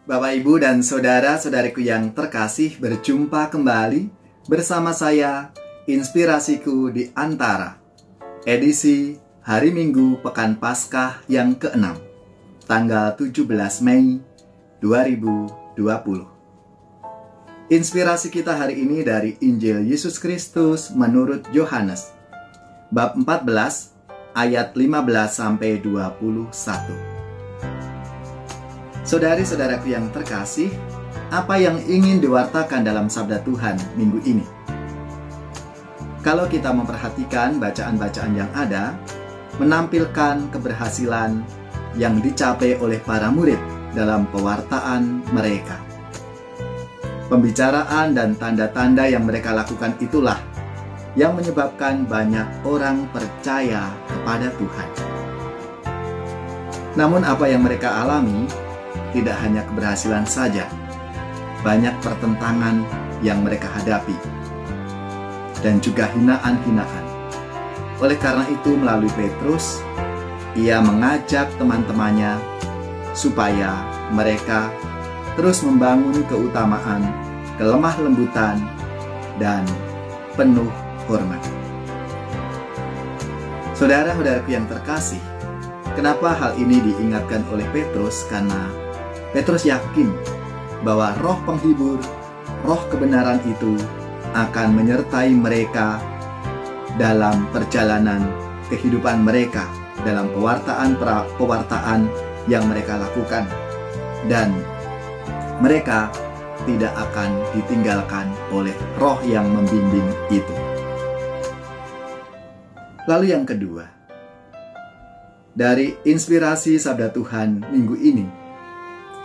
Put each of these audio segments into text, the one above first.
Bapak, Ibu, dan saudara-saudariku yang terkasih, berjumpa kembali bersama saya, Inspirasiku di Antara, edisi hari Minggu Pekan Paskah yang ke-6, tanggal 17 Mei 2020. Inspirasi kita hari ini dari Injil Yesus Kristus menurut Yohanes, bab 14, ayat 15-21. Saudari-saudaraku yang terkasih, apa yang ingin diwartakan dalam sabda Tuhan minggu ini? Kalau kita memperhatikan bacaan-bacaan yang ada, menampilkan keberhasilan yang dicapai oleh para murid dalam pewartaan mereka. Pembicaraan dan tanda-tanda yang mereka lakukan itulah yang menyebabkan banyak orang percaya kepada Tuhan. Namun apa yang mereka alami tidak hanya keberhasilan saja, banyak pertentangan yang mereka hadapi, dan juga hinaan-hinaan. Oleh karena itu, melalui Petrus, ia mengajak teman-temannya supaya mereka terus membangun keutamaan, kelemah lembutan, dan penuh hormat. Saudara-saudaraku yang terkasih, kenapa hal ini diingatkan oleh Petrus? Karena Petrus yakin bahwa roh penghibur, roh kebenaran itu akan menyertai mereka dalam perjalanan kehidupan mereka, dalam pewartaan yang mereka lakukan, dan mereka tidak akan ditinggalkan oleh roh yang membimbing itu. Lalu yang kedua, dari inspirasi sabda Tuhan minggu ini,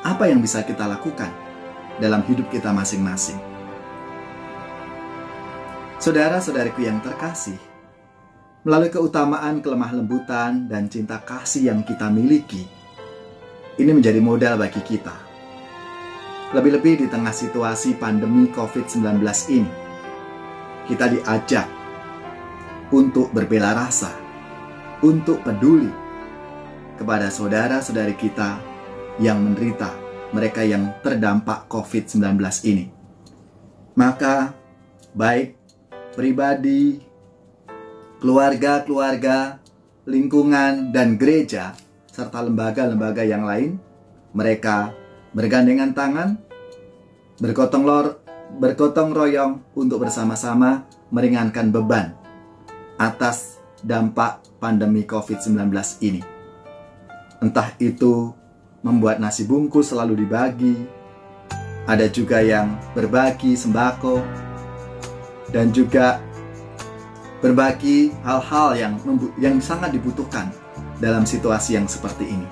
apa yang bisa kita lakukan dalam hidup kita masing-masing? Saudara-saudariku yang terkasih, melalui keutamaan, kelemah lembutan, dan cinta kasih yang kita miliki, ini menjadi modal bagi kita. Lebih-lebih di tengah situasi pandemi COVID-19 ini, kita diajak untuk berbela rasa, untuk peduli kepada saudara-saudari kita yang menderita, mereka yang terdampak COVID-19 ini. Maka baik pribadi, keluarga-keluarga, lingkungan, dan gereja, serta lembaga-lembaga yang lain, mereka bergandengan tangan, bergotong royong untuk bersama-sama meringankan beban atas dampak pandemi COVID-19 ini. Entah itu membuat nasi bungkus selalu dibagi, ada juga yang berbagi sembako, dan juga berbagi hal-hal yang sangat dibutuhkan dalam situasi yang seperti ini.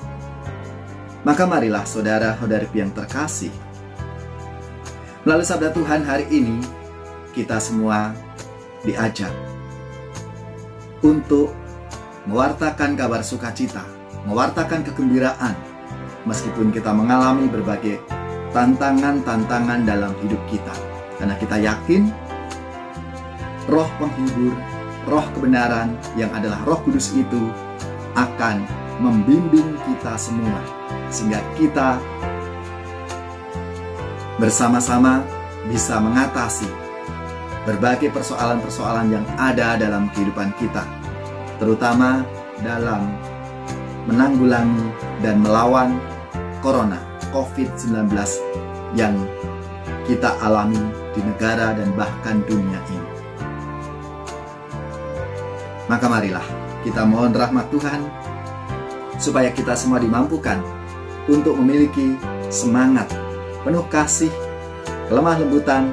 Maka marilah saudara-saudariku yang terkasih, melalui sabda Tuhan hari ini, kita semua diajak untuk mewartakan kabar sukacita, mewartakan kegembiraan, meskipun kita mengalami berbagai tantangan-tantangan dalam hidup kita. Karena kita yakin roh penghibur, roh kebenaran yang adalah Roh Kudus itu akan membimbing kita semua, sehingga kita bersama-sama bisa mengatasi berbagai persoalan-persoalan yang ada dalam kehidupan kita, terutama dalam menanggulangi dan melawan Corona COVID-19 yang kita alami di negara dan bahkan dunia ini. Maka marilah kita mohon rahmat Tuhan supaya kita semua dimampukan untuk memiliki semangat penuh kasih, kelemah lembutan,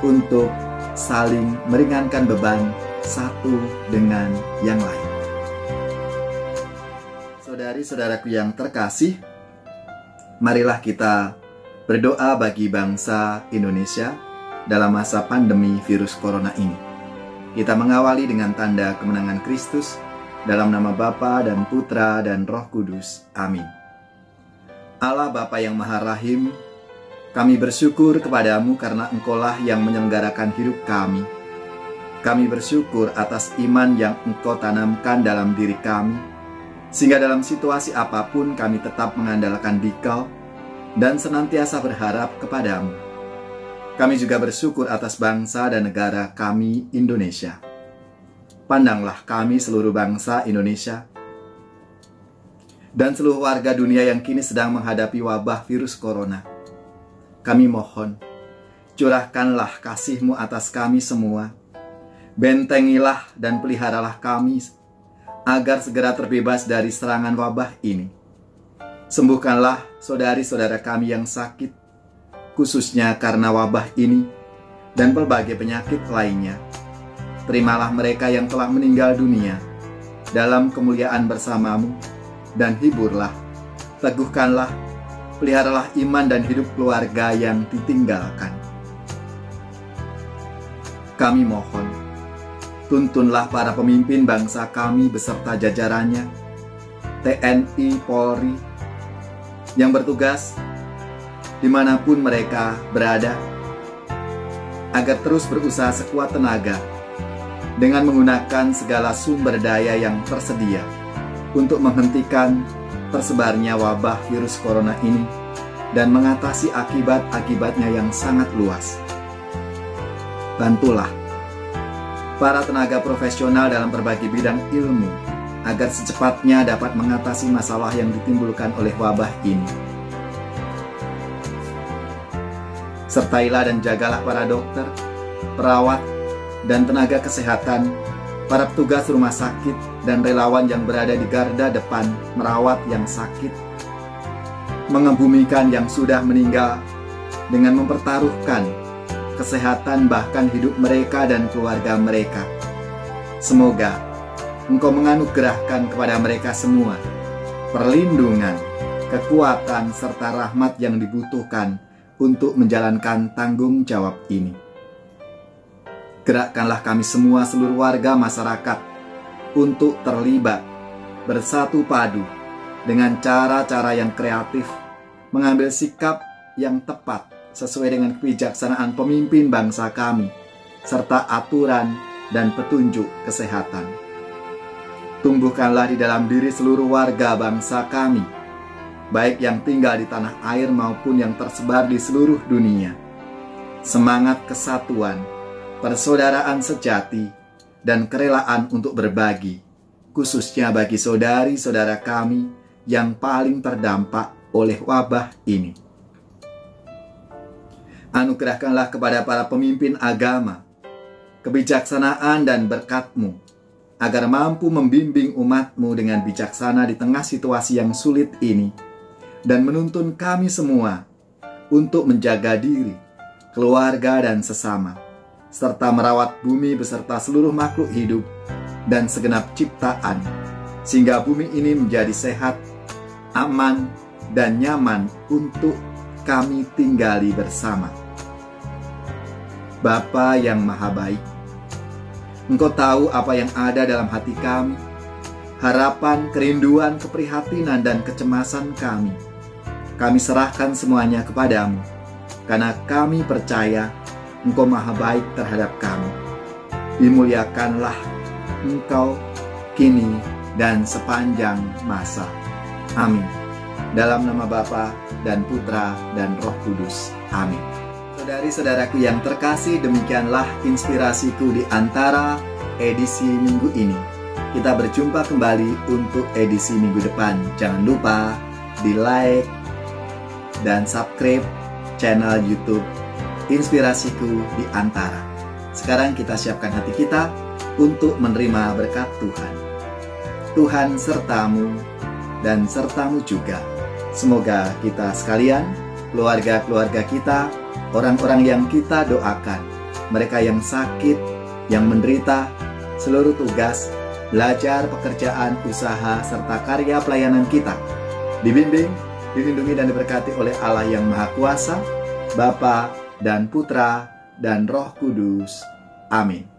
untuk saling meringankan beban satu dengan yang lain. Saudari-saudaraku yang terkasih, marilah kita berdoa bagi bangsa Indonesia dalam masa pandemi virus corona ini. Kita mengawali dengan tanda kemenangan Kristus, dalam nama Bapa dan Putra dan Roh Kudus. Amin. Allah Bapa yang Maha Rahim, kami bersyukur kepadamu karena Engkaulah yang menyelenggarakan hidup kami. Kami bersyukur atas iman yang Engkau tanamkan dalam diri kami, sehingga dalam situasi apapun kami tetap mengandalkan Dikau, dan senantiasa berharap kepadamu. Kami juga bersyukur atas bangsa dan negara kami, Indonesia. Pandanglah kami seluruh bangsa Indonesia dan seluruh warga dunia yang kini sedang menghadapi wabah virus corona. Kami mohon, curahkanlah kasih-Mu atas kami semua. Bentengilah dan peliharalah kami agar segera terbebas dari serangan wabah ini. Sembuhkanlah saudari-saudara kami yang sakit, khususnya karena wabah ini dan berbagai penyakit lainnya. Terimalah mereka yang telah meninggal dunia dalam kemuliaan bersama-Mu, dan hiburlah, teguhkanlah, peliharalah iman dan hidup keluarga yang ditinggalkan. Kami mohon, tuntunlah para pemimpin bangsa kami beserta jajarannya, TNI, Polri, yang bertugas dimanapun mereka berada, agar terus berusaha sekuat tenaga dengan menggunakan segala sumber daya yang tersedia untuk menghentikan tersebarnya wabah virus corona ini dan mengatasi akibat-akibatnya yang sangat luas. Bantulah para tenaga profesional dalam berbagai bidang ilmu agar secepatnya dapat mengatasi masalah yang ditimbulkan oleh wabah ini. Sertailah dan jagalah para dokter, perawat, dan tenaga kesehatan, para petugas rumah sakit, dan relawan yang berada di garda depan merawat yang sakit, mengebumikan yang sudah meninggal, dengan mempertaruhkan kesehatan bahkan hidup mereka dan keluarga mereka. Semoga Engkau menganugerahkan kepada mereka semua perlindungan, kekuatan, serta rahmat yang dibutuhkan untuk menjalankan tanggung jawab ini. Gerakkanlah kami semua seluruh warga masyarakat untuk terlibat, bersatu padu dengan cara-cara yang kreatif, mengambil sikap yang tepat sesuai dengan kebijaksanaan pemimpin bangsa kami, serta aturan dan petunjuk kesehatan. Tumbuhkanlah di dalam diri seluruh warga bangsa kami, baik yang tinggal di tanah air maupun yang tersebar di seluruh dunia, semangat kesatuan, persaudaraan sejati, dan kerelaan untuk berbagi, khususnya bagi saudari-saudara kami yang paling terdampak oleh wabah ini. Anugerahkanlah kepada para pemimpin agama kebijaksanaan dan berkat-Mu, agar mampu membimbing umat-Mu dengan bijaksana di tengah situasi yang sulit ini, dan menuntun kami semua untuk menjaga diri, keluarga, dan sesama, serta merawat bumi beserta seluruh makhluk hidup dan segenap ciptaan, sehingga bumi ini menjadi sehat, aman, dan nyaman untuk kami tinggali bersama. Bapa yang Maha Baik, Engkau tahu apa yang ada dalam hati kami, harapan, kerinduan, keprihatinan, dan kecemasan kami. Kami serahkan semuanya kepadamu, karena kami percaya Engkau Maha Baik terhadap kami. Dimuliakanlah Engkau kini dan sepanjang masa. Amin. Dalam nama Bapa dan Putra dan Roh Kudus. Amin. Saudari-saudaraku yang terkasih, demikianlah inspirasiku di antara edisi minggu ini. Kita berjumpa kembali untuk edisi minggu depan. Jangan lupa di like dan subscribe channel YouTube Inspirasiku di Antara. Sekarang kita siapkan hati kita untuk menerima berkat Tuhan. Tuhan sertamu dan sertamu juga. Semoga kita sekalian, keluarga-keluarga kita, orang-orang yang kita doakan, mereka yang sakit, yang menderita, seluruh tugas, belajar, pekerjaan, usaha, serta karya pelayanan kita dibimbing, dilindungi, dan diberkati oleh Allah yang Maha Kuasa, Bapa dan Putra dan Roh Kudus. Amin.